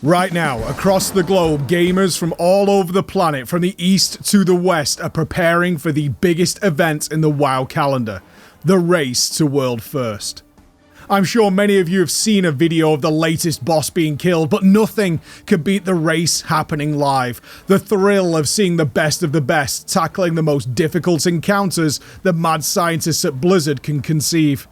Right now, across the globe, gamers from all over the planet, from the east to the west, are preparing for the biggest event in the WoW calendar, the race to World First. I'm sure many of you have seen a video of the latest boss being killed, but nothing could beat the race happening live. The thrill of seeing the best of the best tackling the most difficult encounters the mad scientists at Blizzard can conceive.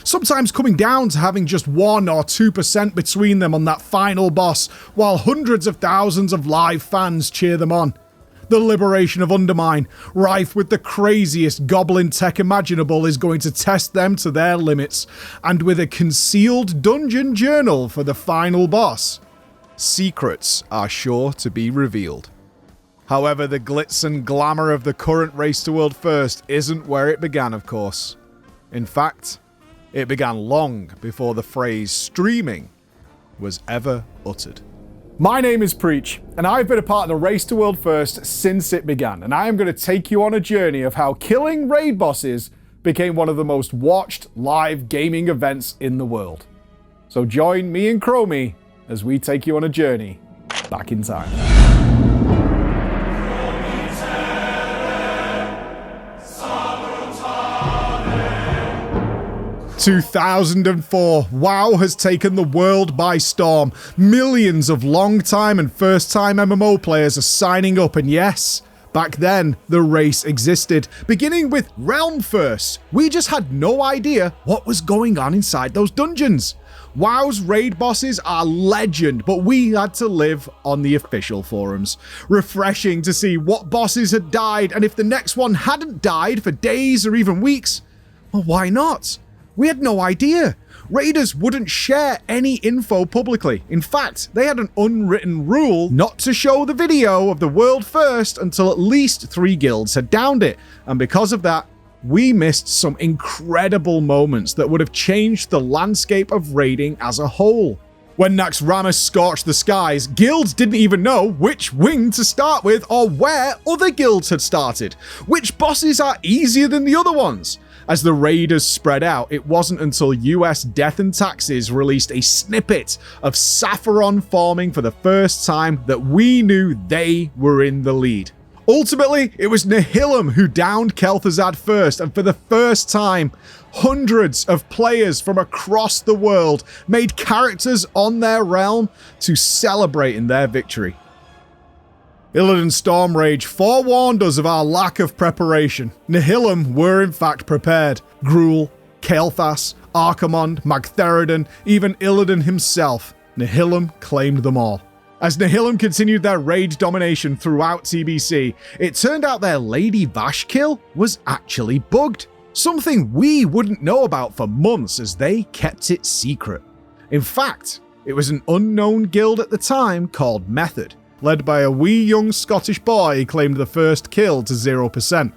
Sometimes coming down to having just 1 or 2% between them on that final boss, while hundreds of thousands of live fans cheer them on. The liberation of Undermine, rife with the craziest goblin tech imaginable, is going to test them to their limits, and with a concealed dungeon journal for the final boss, secrets are sure to be revealed. However, the glitz and glamour of the current race to World First isn't where it began, of course. In fact, it began long before the phrase streaming was ever uttered. My name is Preach, and I've been a part of the Race to World First since it began, and I am going to take you on a journey of how killing raid bosses became one of the most watched live gaming events in the world. So join me and Chromie as we take you on a journey back in time. 2004, WoW has taken the world by storm. Millions of long-time and first-time MMO players are signing up, and yes, back then, the race existed. Beginning with Realm First, we just had no idea what was going on inside those dungeons. WoW's raid bosses are legend, but we had to live on the official forums. Refreshing to see what bosses had died, and if the next one hadn't died for days or even weeks, well, why not? We had no idea. Raiders wouldn't share any info publicly. In fact, they had an unwritten rule not to show the video of the World First until at least 3 guilds had downed it, and because of that, we missed some incredible moments that would have changed the landscape of raiding as a whole. When Naxxramas scorched the skies, guilds didn't even know which wing to start with or where other guilds had started. Which bosses are easier than the other ones? As the raiders spread out, it wasn't until US Death and Taxes released a snippet of Sapphiron forming for the first time that we knew they were in the lead. Ultimately, it was Nihilum who downed Kel'Thuzad first, and for the first time, hundreds of players from across the world made characters on their realm to celebrate in their victory. Illidan Stormrage forewarned us of our lack of preparation. Nihilum were in fact prepared. Gruul, Kael'thas, Archimonde, Magtheridon, even Illidan himself. Nihilum claimed them all. As Nihilum continued their raid domination throughout TBC, it turned out their Lady Vash kill was actually bugged. Something we wouldn't know about for months as they kept it secret. In fact, it was an unknown guild at the time called Method, led by a wee young Scottish boy who claimed the first kill to 0%.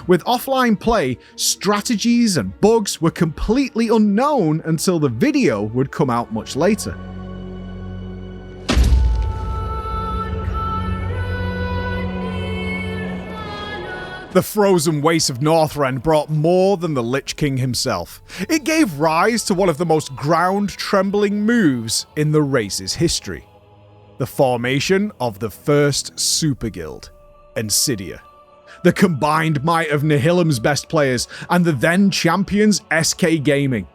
With offline play, strategies and bugs were completely unknown until the video would come out much later. The frozen wastes of Northrend brought more than the Lich King himself. It gave rise to one of the most ground-trembling moves in the race's history. The formation of the first super guild, Ensidia. The combined might of Nihilum's best players and the then champions SK Gaming.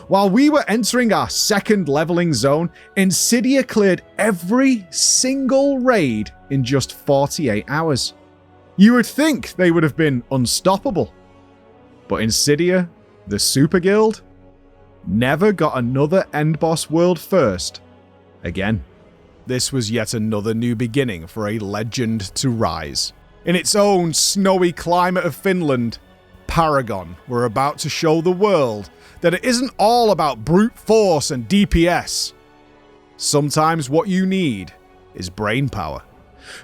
While we were entering our second leveling zone, Ensidia cleared every single raid in just 48 hours. You would think they would have been unstoppable. But Ensidia, the super guild, never got another end boss World First again. This was yet another new beginning for a legend to rise. In its own snowy climate of Finland, Paragon were about to show the world that it isn't all about brute force and DPS. Sometimes what you need is brain power.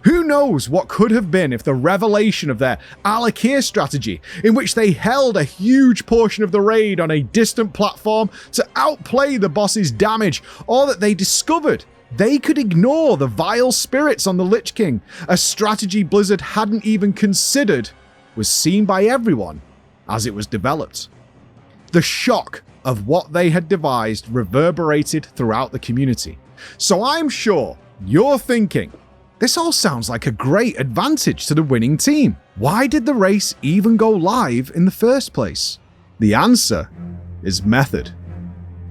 Who knows what could have been if the revelation of their Alakir strategy, in which they held a huge portion of the raid on a distant platform to outplay the boss's damage, or that they discovered they could ignore the vile spirits on the Lich King, a strategy Blizzard hadn't even considered, was seen by everyone as it was developed. The shock of what they had devised reverberated throughout the community. So I'm sure You're thinking, this all sounds like a great advantage to the winning team. Why did the race even go live in the first place? The answer is method.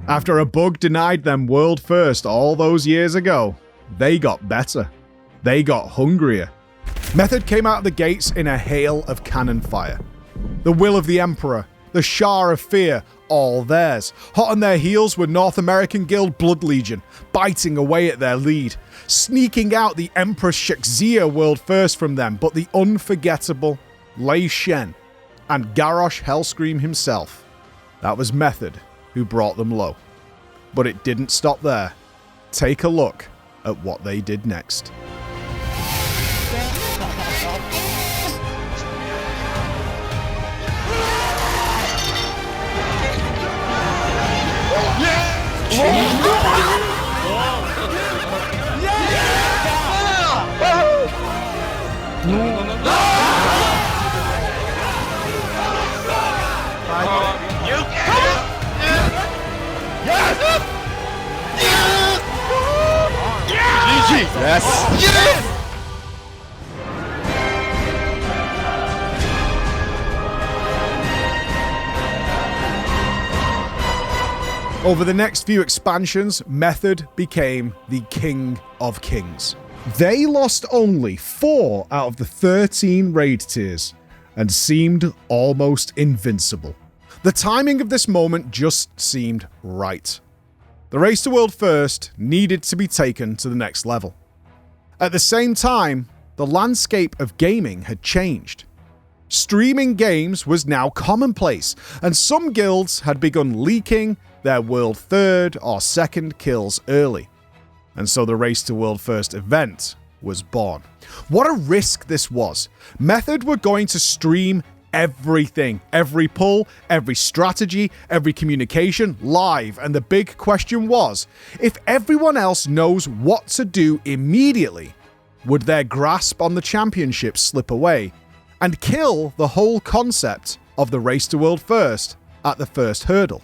After a bug denied them world first all those years ago, they got better. They got hungrier. Method came out of the gates in a hail of cannon fire. The will of the Emperor, the Shah of Fear, all theirs. Hot on their heels were North American Guild Blood Legion, biting away at their lead, sneaking out the Empress Shexia world first from them, but the unforgettable Lei Shen and Garrosh Hellscream himself. That was Method who brought them low. But it didn't stop there. Take a look at what they did next. Yes! Over the next few expansions, Method became the King of Kings. They lost only 4 out of the 13 raid tiers and seemed almost invincible. The timing of this moment just seemed right. The race to world first needed to be taken to the next level. At the same time, the landscape of gaming had changed. Streaming games was now commonplace, and some guilds had begun leaking their world third or second kills early. And so the race to world first event was born. What a risk this was. Method were going to stream everything, every pull, every strategy, every communication live, and the big question was, if everyone else knows what to do immediately, would their grasp on the championship slip away and kill the whole concept of the race to world first at the first hurdle?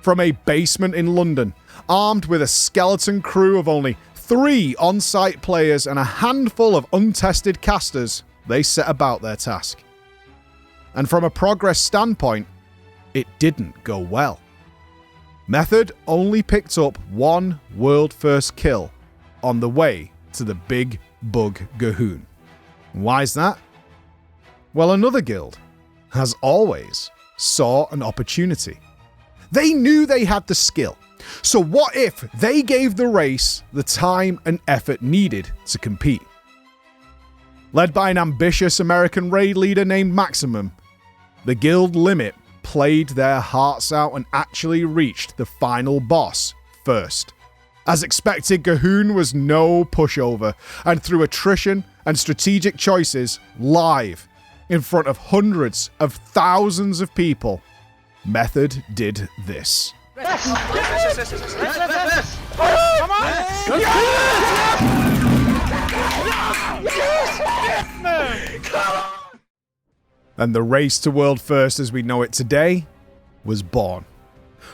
From a basement in London, armed with a skeleton crew of only 3 on-site players and a handful of untested casters, they set about their task. And from a progress standpoint, it didn't go well. Method only picked up 1 world first kill on the way to the Big Bug Gahoon. Why's that? Well, another guild, as always, saw an opportunity. They knew they had the skill. So what if they gave the race the time and effort needed to compete? Led by an ambitious American raid leader named Maximum, the guild Limit played their hearts out and actually reached the final boss first. As expected, Gahoon was no pushover, and through attrition and strategic choices, live, in front of hundreds of thousands of people, Method did this. And the race to world first as we know it today was born.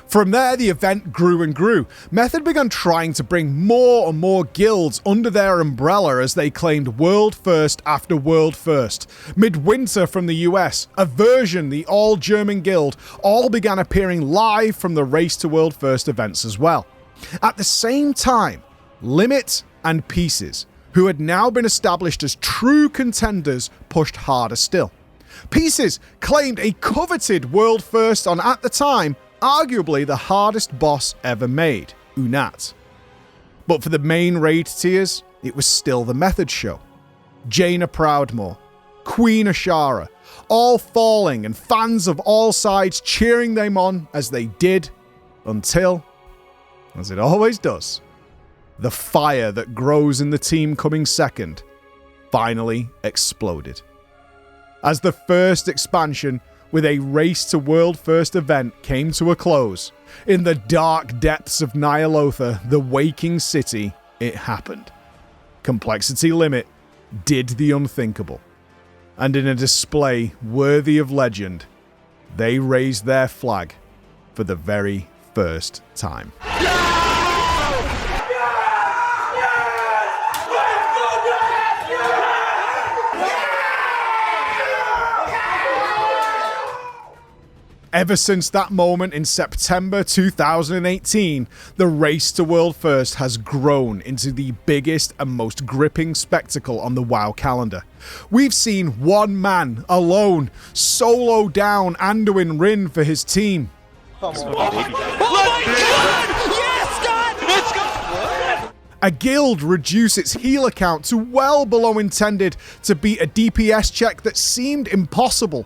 From there, the event grew and grew. Method began trying to bring more and more guilds under their umbrella as they claimed world first after world first. Midwinter from the US, Aversion, the all-German guild, all began appearing live from the race to world first events as well. At the same time, Limit and Pieces, who had now been established as true contenders, pushed harder still. Pieces claimed a coveted world first on, at the time, arguably the hardest boss ever made, Unat. But for the main raid tiers, it was still the Method show. Jaina Proudmoore, Queen Ashara, all falling and fans of all sides cheering them on as they did, until, as it always does, the fire that grows in the team coming second finally exploded. As the first expansion with a race to world first event came to a close, in the dark depths of Nyalotha, the waking city, it happened. Complexity Limit did the unthinkable. And in a display worthy of legend, they raised their flag for the very first time. Ever since that moment in September 2018, the race to World First has grown into the biggest and most gripping spectacle on the WoW calendar. We've seen one man alone solo down Anduin Rin for his team. Come on. Oh my God! Yes, God! Let's go! A guild reduce its healer count to well below intended to beat a DPS check that seemed impossible.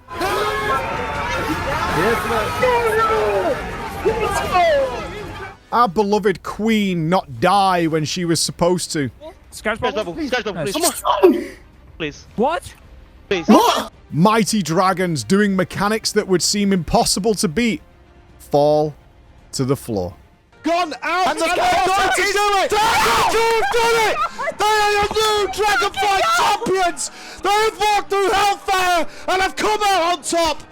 Our beloved queen not die when she was supposed to. Scratch bubble, please. Come on! Please. What? Please. What? Mighty dragons doing mechanics that would seem impossible to beat fall to the floor. Gone out and they're going to do it! They've done it! They are your new Dragonflight champions! They have walked through Hellfire and have come out on top!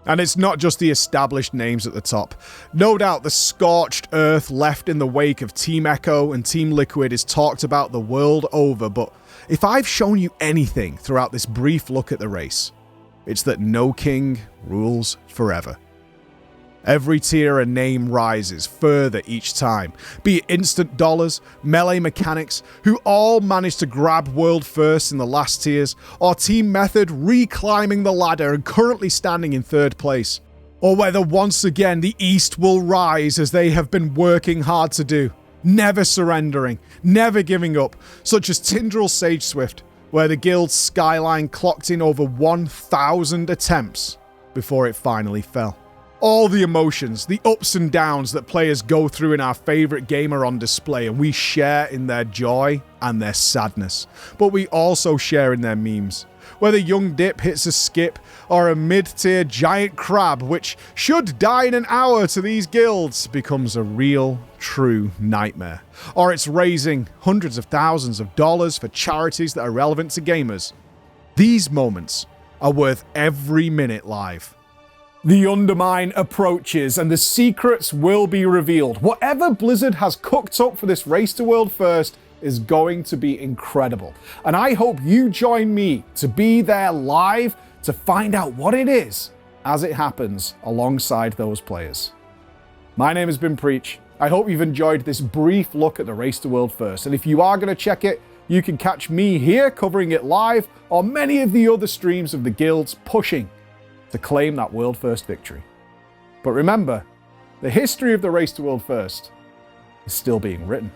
And it's not just the established names at the top. No doubt the scorched earth left in the wake of Team Echo and Team Liquid is talked about the world over, but if I've shown you anything throughout this brief look at the race, it's that no king rules forever. Every tier and name rises further each time, be it instant dollars, melee mechanics, who all managed to grab world first in the last tiers, or Team Method reclimbing the ladder and currently standing in third place. Or whether once again the East will rise as they have been working hard to do, never surrendering, never giving up, such as Tindral Sageswift, where the guild's skyline clocked in over 1,000 attempts before it finally fell. All the emotions, the ups and downs that players go through in our favourite game are on display, and we share in their joy and their sadness. But we also share in their memes. Whether Young Dip hits a skip, or a mid-tier giant crab, which should die in an hour to these guilds, becomes a real, true nightmare. Or it's raising hundreds of thousands of dollars for charities that are relevant to gamers. These moments are worth every minute live. The Undermine approaches and the secrets will be revealed. Whatever Blizzard has cooked up for this race to World First is going to be incredible. And I hope you join me to be there live to find out what it is as it happens alongside those players. My name has been Preach. I hope you've enjoyed this brief look at the race to World First. And if you are going to check it, you can catch me here covering it live or many of the other streams of the guilds pushing to claim that World First victory. But remember, the history of the race to World First is still being written.